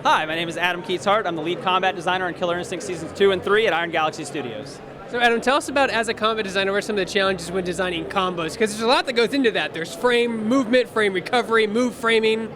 Hi, my name is Adam Keats-Hart. I'm the lead combat designer on Killer Instinct Seasons 2 and 3 at Iron Galaxy Studios. So Adam, tell us about, as a combat designer, what are some of the challenges when designing combos? Because there's a lot that goes into that. There's frame movement, frame recovery, move framing.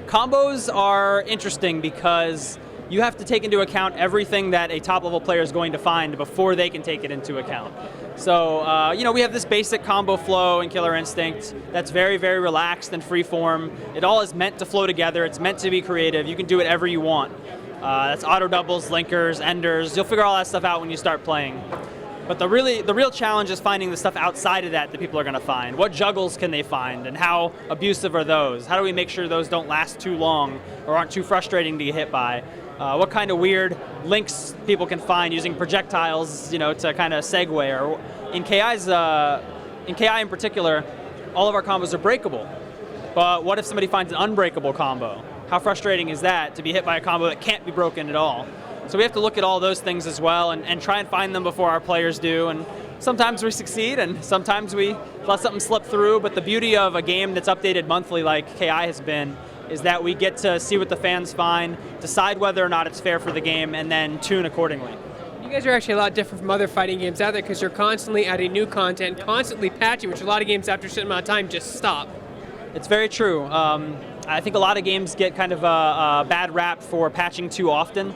Combos are interesting because you have to take into account everything that a top-level player is going to find before they can take it into account. So, we have this basic combo flow in Killer Instinct that's very, very relaxed and free-form. It all is meant to flow together. It's meant to be creative. You can do whatever you want. That's auto-doubles, linkers, enders. You'll figure all that stuff out when you start playing. But the real challenge is finding the stuff outside of that people are going to find. What juggles can they find, and how abusive are those? How do we make sure those don't last too long or aren't too frustrating to get hit by? What kind of weird links people can find using projectiles, to kind of segue. Or in KI in particular, all of our combos are breakable. But what if somebody finds an unbreakable combo? How frustrating is that to be hit by a combo that can't be broken at all? So we have to look at all those things as well and try and find them before our players do. And sometimes we succeed, and sometimes we let something slip through. But the beauty of a game that's updated monthly like KI has been is that we get to see what the fans find, decide whether or not it's fair for the game, and then tune accordingly. You guys are actually a lot different from other fighting games out there because you're constantly adding new content, constantly patching, which a lot of games after a certain amount of time just stop. It's very true. I think a lot of games get kind of a bad rap for patching too often.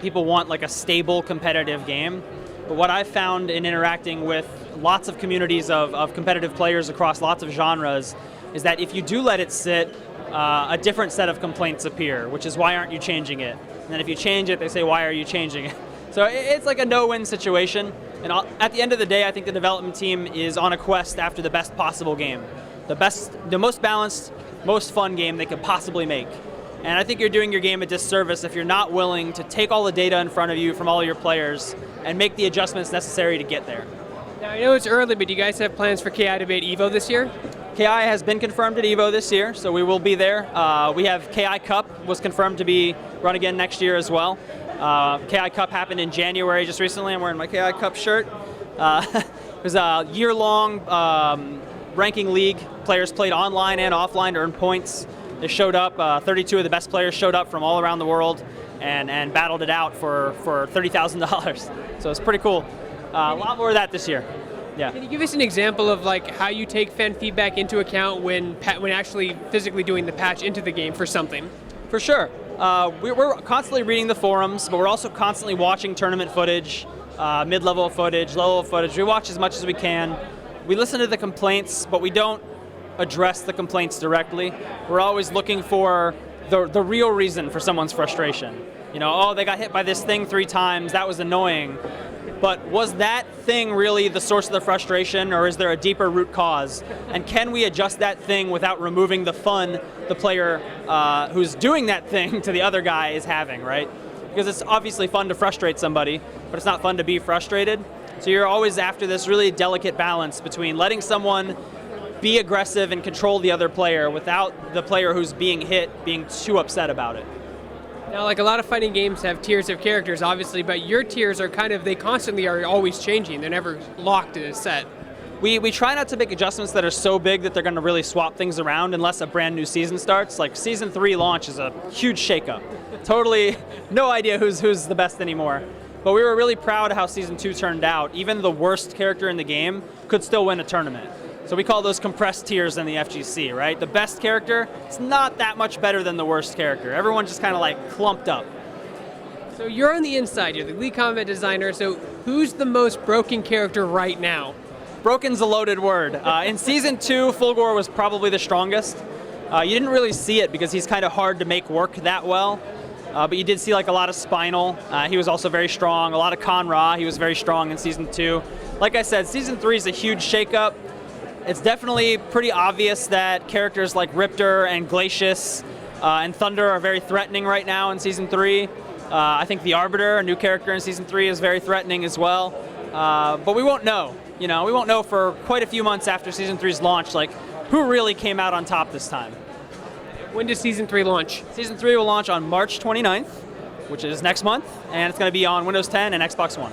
People want like a stable competitive game. But what I've found in interacting with lots of communities of competitive players across lots of genres is that if you do let it sit, a different set of complaints appear, which is why aren't you changing it? And then if you change it, they say, why are you changing it? So it's like a no-win situation. And at the end of the day, I think the development team is on a quest after the best possible game. The most balanced, most fun game they could possibly make. And I think you're doing your game a disservice if you're not willing to take all the data in front of you from all your players and make the adjustments necessary to get there. Now, I know it's early, but do you guys have plans for KI Debate EVO this year? KI has been confirmed at EVO this year, so we will be there. We have KI Cup was confirmed to be run again next year as well. KI Cup happened in January just recently. I'm wearing my KI Cup shirt. It was a year-long ranking league. Players played online and offline to earn points. They showed up, 32 of the best players showed up from all around the world and battled it out for $30,000. So it's pretty cool. A lot more of that this year. Yeah. Can you give us an example of how you take fan feedback into account when actually physically doing the patch into the game for something? For sure. We're constantly reading the forums, but we're also constantly watching tournament footage, mid-level footage, low-level footage. We watch as much as we can. We listen to the complaints, but we don't address the complaints directly. We're always looking for the real reason for someone's frustration. Oh, they got hit by this thing 3 times, that was annoying. But was that thing really the source of the frustration, or is there a deeper root cause? And can we adjust that thing without removing the fun the player who's doing that thing to the other guy is having, right? Because it's obviously fun to frustrate somebody, but it's not fun to be frustrated. So you're always after this really delicate balance between letting someone be aggressive and control the other player without the player who's being hit being too upset about it. Now, a lot of fighting games have tiers of characters, obviously, but your tiers are they constantly are always changing. They're never locked in a set. We try not to make adjustments that are so big that they're going to really swap things around unless a brand new season starts. Like Season 3 launch is a huge shakeup. Totally no idea who's the best anymore. But we were really proud of how Season 2 turned out. Even the worst character in the game could still win a tournament. So we call those compressed tiers in the FGC, right? The best character, it's not that much better than the worst character. Everyone's just kind of clumped up. So you're on the inside, you're the lead combat designer, so who's the most broken character right now? Broken's a loaded word. In Season 2, Fulgor was probably the strongest. You didn't really see it because he's kind of hard to make work that well. But you did see a lot of Spinal. He was also very strong. A lot of Con-Ra, he was very strong in Season 2. Like I said, Season 3 is a huge shakeup. It's definitely pretty obvious that characters like Riptor and Glacius and Thunder are very threatening right now in Season 3. I think the Arbiter, a new character in Season 3, is very threatening as well. But we won't know. We won't know for quite a few months after Season 3's launch, who really came out on top this time. When does Season 3 launch? Season 3 will launch on March 29th, which is next month, and it's going to be on Windows 10 and Xbox One.